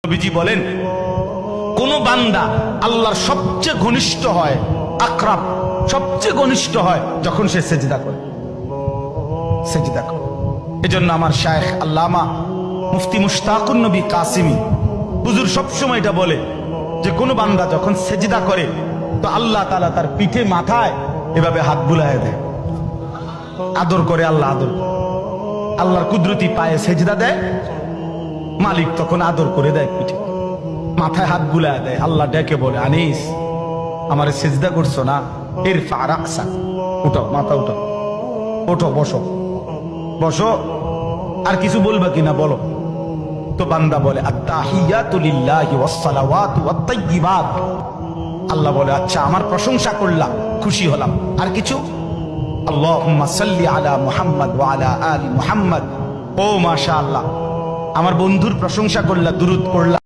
নবীজি বলেন কোন বান্দা আল্লাহর সবচেয়ে ঘনিষ্ঠ হয়, আকরাব সবচেয়ে ঘনিষ্ঠ হয় যখন সে সেজদা করে। সেজদা করে। এজন্য আমার শায়েখ আল্লামা মুফতি মুশতাকুন নবী কাসিমি হুজুর সবসময় এটা বলে যে কোন বান্দা যখন সেজদা করে তো আল্লাহ তাআলা তার পিঠে মাথায় এভাবে হাত বুলায় দেয়, আদর করে। আল্লাহ আদর করে। আল্লাহর কুদরতি পায়ে সেজদা দেয়, মালিক তখন আদর করে দেয়, পিঠে মাথায় হাত বুলায় দেয়। আল্লাহ ডেকে বলে, আনিস আমারে সেজদা করছো না, ইরফা রাসা, উঠো, মাথা উঠো, ওঠো, বসো বসো। আর কিছু বলবা কিনা বলো। তো বান্দা বলে আত্তাহিয়াতু লিল্লাহি ওয়াস সালাওয়াতু ওয়াত তাইয়্যিবাত। আল্লাহ বলে আচ্ছা আমার প্রশংসা করলাম, খুশি হলাম, আর কিছু? আল্লাহুম্মা সাল্লি আলা মুহাম্মদ ওয়া আলা আলি মুহাম্মদ। ও মাশাআল্লাহ, আমার বন্ধুর প্রশংসা করলা, দুরূদ পড়লা।